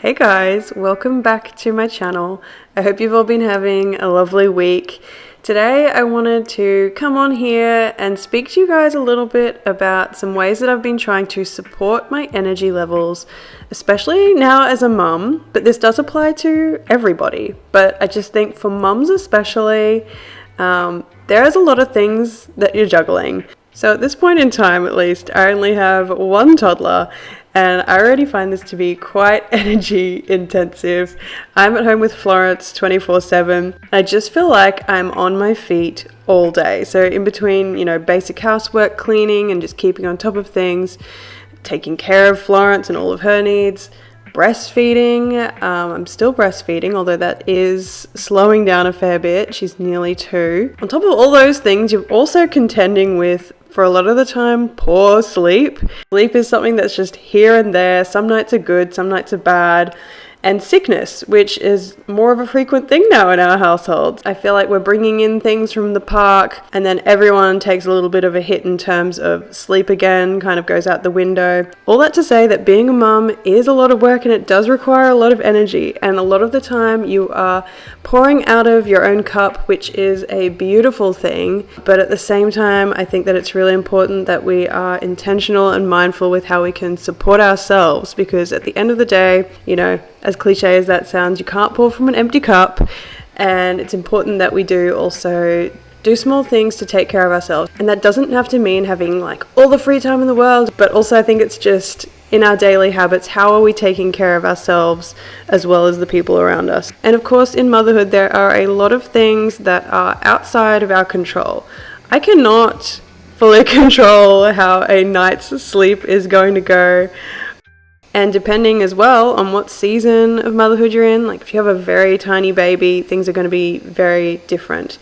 Hey guys, welcome back to my channel. I hope you've all been having a lovely week. Today I wanted to come on here and speak to you guys a little bit about some ways that I've been trying to support my energy levels, especially now as a mum, but this does apply to everybody. But I just think for mums especially, there is a lot of things that you're juggling. So at this point in time, at least, I only have one toddler, and I already find this to be quite energy intensive. I'm at home with Florence 24/7. I just feel like I'm on my feet all day. So in between, basic housework, cleaning, and just keeping on top of things, taking care of Florence and all of her needs, breastfeeding. I'm still breastfeeding, although that is slowing down a fair bit. She's nearly 2. On top of all those things, you're also contending with, for a lot of the time, poor sleep. Sleep is something that's just here and there. Some nights are good, some nights are bad. And sickness, which is more of a frequent thing now in our households. I feel like we're bringing in things from the park, and then everyone takes a little bit of a hit in terms of sleep again, kind of goes out the window. All that to say that being a mum is a lot of work, and it does require a lot of energy. And a lot of the time you are pouring out of your own cup, which is a beautiful thing. But at the same time, I think that it's really important that we are intentional and mindful with how we can support ourselves, because at the end of the day, as cliche as that sounds, you can't pour from an empty cup, and it's important that we do also do small things to take care of ourselves. And that doesn't have to mean having all the free time in the world, but also I think it's just in our daily habits, how are we taking care of ourselves as well as the people around us? And of course, in motherhood, there are a lot of things that are outside of our control. I cannot fully control how a night's sleep is going to go. And depending as well on what season of motherhood you're in, if you have a very tiny baby, things are going to be very different.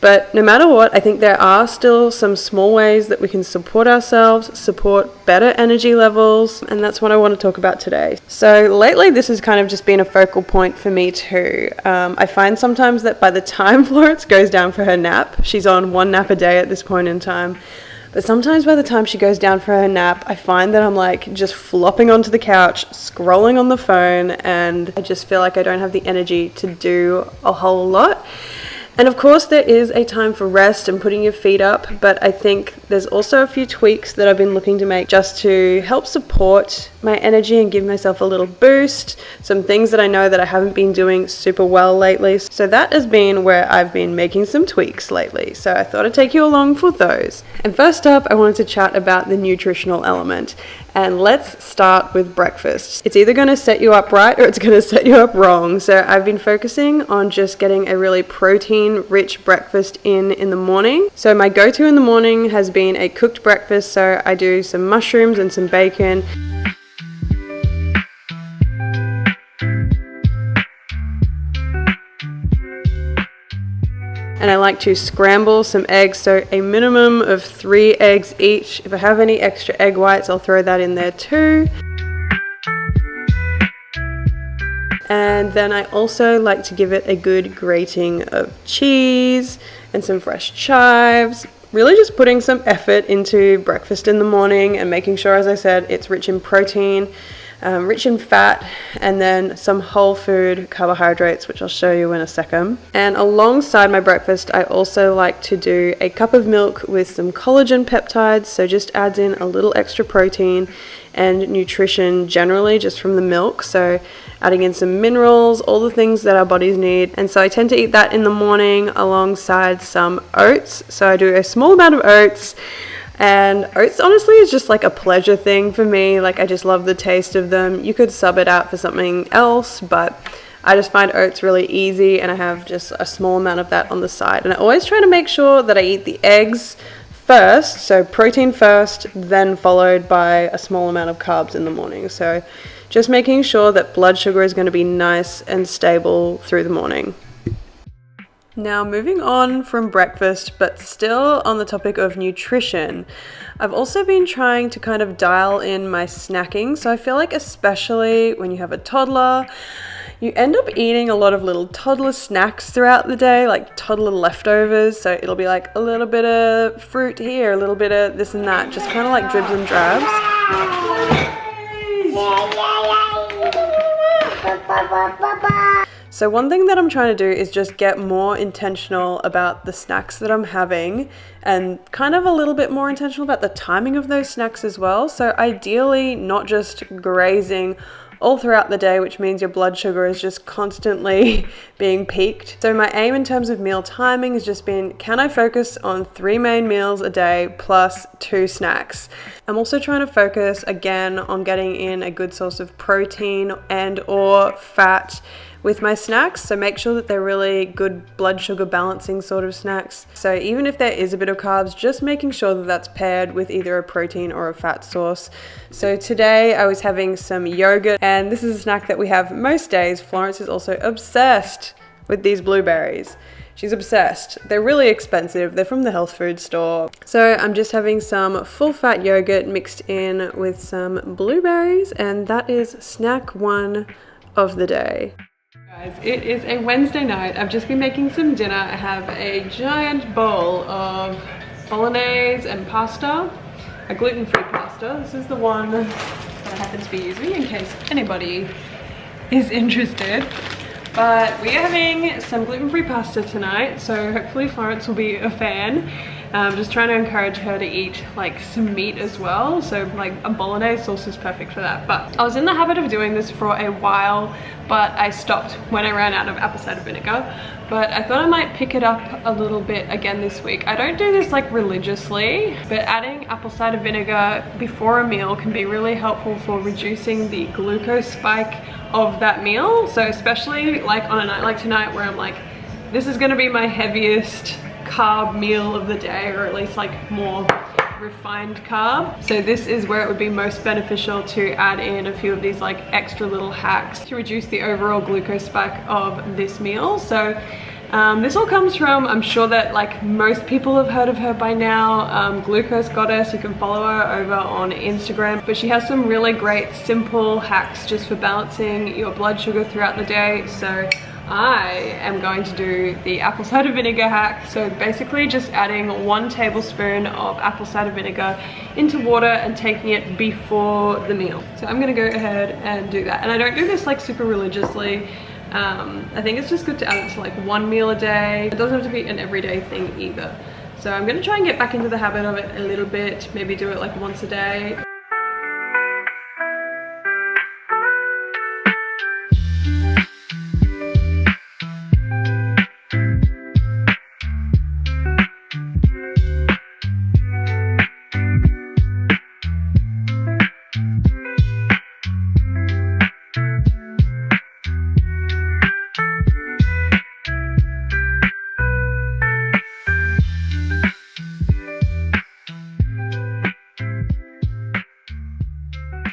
But no matter what, I think there are still some small ways that we can support ourselves, support better energy levels, and that's what I want to talk about today. So lately, this has kind of just been a focal point for me too. I find sometimes that by the time Florence goes down for her nap, she's on one nap a day at this point in time, but sometimes by the time she goes down for her nap, I find that I'm just flopping onto the couch, scrolling on the phone, and I just feel like I don't have the energy to do a whole lot. And of course, there is a time for rest and putting your feet up, but I think there's also a few tweaks that I've been looking to make just to help support my energy and give myself a little boost. Some things that I know that I haven't been doing super well lately. So that has been where I've been making some tweaks lately. So I thought I'd take you along for those. And first up, I wanted to chat about the nutritional element. And let's start with breakfast. It's either going to set you up right or it's going to set you up wrong. So I've been focusing on just getting a really protein-rich breakfast in the morning. So my go-to in the morning has been a cooked breakfast. So I do some mushrooms and some bacon. And I like to scramble some eggs, so a minimum of 3 eggs each. If I have any extra egg whites, I'll throw that in there too. And then I also like to give it a good grating of cheese and some fresh chives. Really just putting some effort into breakfast in the morning and making sure, as I said, it's rich in protein, rich in fat, and then some whole food carbohydrates, which I'll show you in a second. And alongside my breakfast, I also like to do a cup of milk with some collagen peptides, so just adds in a little extra protein and nutrition generally just from the milk, so adding in some minerals, all the things that our bodies need. And so I tend to eat that in the morning alongside some oats. So I do a small amount of oats. And oats honestly is just a pleasure thing for me. I just love the taste of them. You could sub it out for something else, but I just find oats really easy, and I have just a small amount of that on the side. And I always try to make sure that I eat the eggs first, so protein first, then followed by a small amount of carbs in the morning. So just making sure that blood sugar is going to be nice and stable through the morning. Now, moving on from breakfast, but still on the topic of nutrition, I've also been trying to kind of dial in my snacking. So I feel like especially when you have a toddler, you end up eating a lot of little toddler snacks throughout the day, like toddler leftovers. So it'll be a little bit of fruit here, a little bit of this and that, just kind of dribs and drabs. So one thing that I'm trying to do is just get more intentional about the snacks that I'm having, and kind of a little bit more intentional about the timing of those snacks as well. So ideally not just grazing all throughout the day, which means your blood sugar is just constantly being peaked. So my aim in terms of meal timing has just been, can I focus on 3 main meals a day plus 2 snacks? I'm also trying to focus again on getting in a good source of protein and or fat with my snacks, so make sure that they're really good blood sugar balancing sort of snacks. So even if there is a bit of carbs, just making sure that that's paired with either a protein or a fat source. So today I was having some yogurt, and this is a snack that we have most days. Florence is also obsessed with these blueberries. She's obsessed. They're really expensive. They're from the health food store. So I'm just having some full fat yogurt mixed in with some blueberries, and that is snack 1 of the day. Guys, it is a Wednesday night. I've just been making some dinner. I have a giant bowl of bolognese and pasta, a gluten-free pasta. This is the one that I happen to be using in case anybody is interested. But we are having some gluten-free pasta tonight, so hopefully Florence will be a fan. I'm just trying to encourage her to eat like some meat as well, so like a bolognese sauce is perfect for that. But I was in the habit of doing this for a while, but I stopped when I ran out of apple cider vinegar. But I thought I might pick it up a little bit again this week. I don't do this like religiously, but adding apple cider vinegar before a meal can be really helpful for reducing the glucose spike of that meal. So especially like on a night like tonight where I'm like, this is gonna be my heaviest carb meal of the day, or at least like more refined carb. So this is where it would be most beneficial to add in a few of these like extra little hacks to reduce the overall glucose spike of this meal. So this all comes from, I'm sure that like most people have heard of her by now, Glucose Goddess. You can follow her over on Instagram, but she has some really great simple hacks just for balancing your blood sugar throughout the day. So I am going to do the apple cider vinegar hack. So basically just adding 1 tablespoon of apple cider vinegar into water and taking it before the meal. So I'm gonna go ahead and do that. And I don't do this like super religiously. I think it's just good to add it to like 1 meal a day. It doesn't have to be an everyday thing either. So I'm gonna try and get back into the habit of it a little bit, maybe do it like once a day.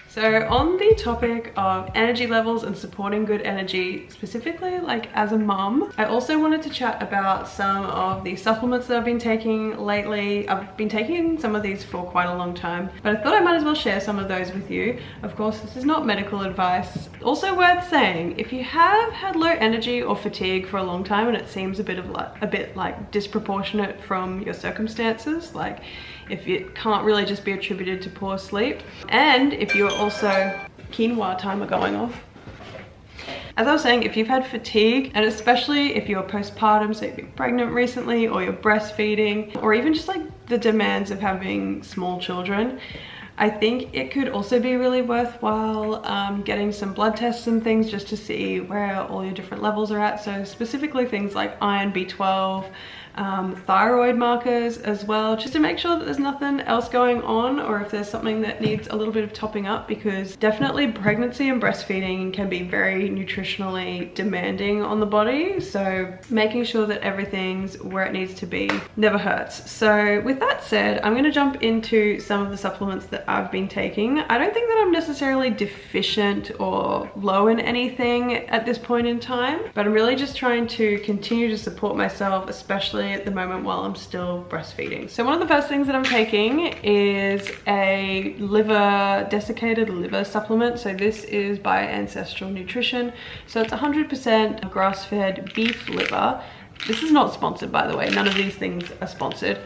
So on the topic of energy levels and supporting good energy, specifically like as a mum, I also wanted to chat about some of the supplements that I've been taking lately. I've been taking some of these for quite a long time, but I thought I might as well share some of those with you. Of course, this is not medical advice. Also worth saying, if you have had low energy or fatigue for a long time and it seems a bit like disproportionate from your circumstances, like if it can't really just be attributed to poor sleep, and if you're also quinoa timer going off. As I was saying, if you've had fatigue, and especially if you're postpartum, so if you're pregnant recently or you're breastfeeding, or even just like the demands of having small children, I think it could also be really worthwhile getting some blood tests and things just to see where all your different levels are at. So specifically things like iron, B12, thyroid markers as well, just to make sure that there's nothing else going on, or if there's something that needs a little bit of topping up, because definitely pregnancy and breastfeeding can be very nutritionally demanding on the body. So making sure that everything's where it needs to be never hurts. So with that said, I'm going to jump into some of the supplements that I've been taking. I don't think that I'm necessarily deficient or low in anything at this point in time, but I'm really just trying to continue to support myself, especially at the moment while I'm still breastfeeding. So one of the first things that I'm taking is a desiccated liver supplement. So this is by Ancestral Nutrition. So it's 100% grass-fed beef liver. This is not sponsored, by the way. None of these things are sponsored.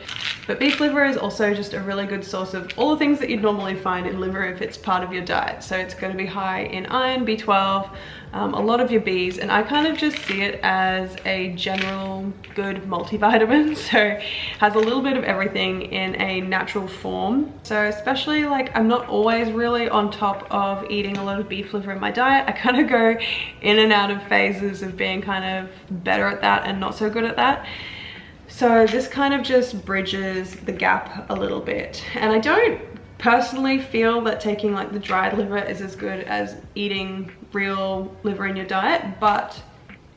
But beef liver is also just a really good source of all the things that you'd normally find in liver if it's part of your diet. So it's going to be high in iron, B12, a lot of your Bs, and I kind of just see it as a general good multivitamin. So has a little bit of everything in a natural form. So especially like I'm not always really on top of eating a lot of beef liver in my diet. I kind of go in and out of phases of being kind of better at that and not so good at that. So this kind of just bridges the gap a little bit. And I don't personally feel that taking like the dried liver is as good as eating real liver in your diet, but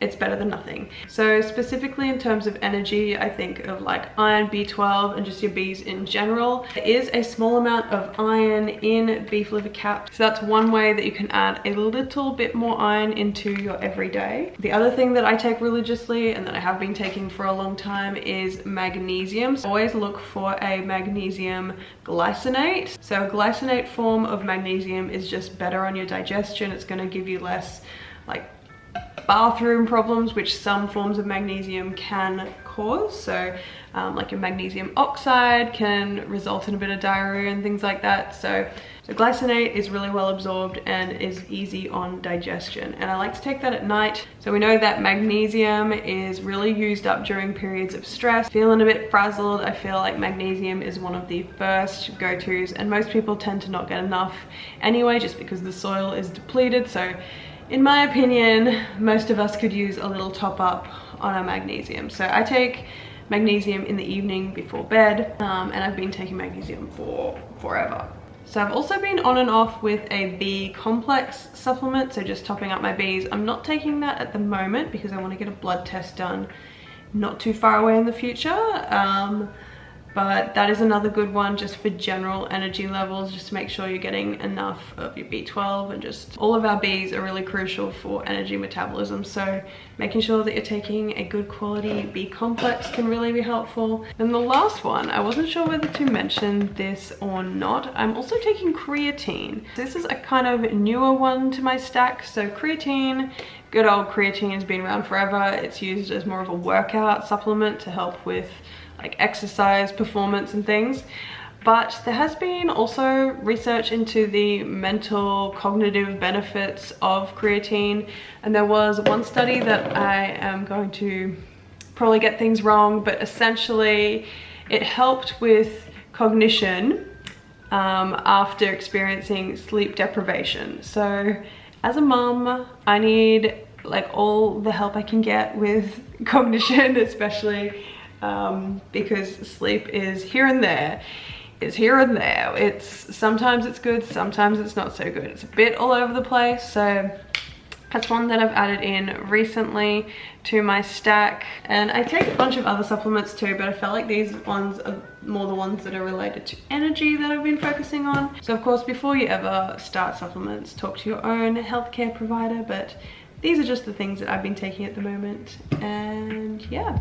it's better than nothing. So specifically in terms of energy, I think of like iron, B12, and just your Bs in general. There is a small amount of iron in beef liver caps. So that's one way that you can add a little bit more iron into your everyday. The other thing that I take religiously and that I have been taking for a long time is magnesium. So always look for a magnesium glycinate. So a glycinate form of magnesium is just better on your digestion. It's going to give you less like bathroom problems, which some forms of magnesium can cause. So like your magnesium oxide can result in a bit of diarrhea and things like that. So glycinate is really well absorbed and is easy on digestion, and I like to take that at night. So we know that magnesium is really used up during periods of stress. Feeling a bit frazzled, I feel like magnesium is one of the first go-tos, and most people tend to not get enough anyway, just because the soil is depleted. So in my opinion, most of us could use a little top up on our magnesium. So I take magnesium in the evening before bed, and I've been taking magnesium for forever. So I've also been on and off with a B complex supplement, so just topping up my Bs. I'm not taking that at the moment because I want to get a blood test done not too far away in the future. But that is another good one just for general energy levels, just to make sure you're getting enough of your B12, and just all of our Bs are really crucial for energy metabolism. So making sure that you're taking a good quality B complex can really be helpful. And the last one, I wasn't sure whether to mention this or not. I'm also taking creatine. This is a kind of newer one to my stack. So creatine, good old creatine, has been around forever. It's used as more of a workout supplement to help with like exercise performance and things, but there has been also research into the mental cognitive benefits of creatine, and there was one study that I am going to probably get things wrong, but essentially it helped with cognition after experiencing sleep deprivation. So as a mum, I need like all the help I can get with cognition, especially because sleep is here and there. It's here and there. It's sometimes it's good, sometimes it's not so good. It's a bit all over the place. So that's one that I've added in recently to my stack. And I take a bunch of other supplements too, but I felt like these ones are more the ones that are related to energy that I've been focusing on. So of course, before you ever start supplements, talk to your own healthcare provider, but these are just the things that I've been taking at the moment. And yeah.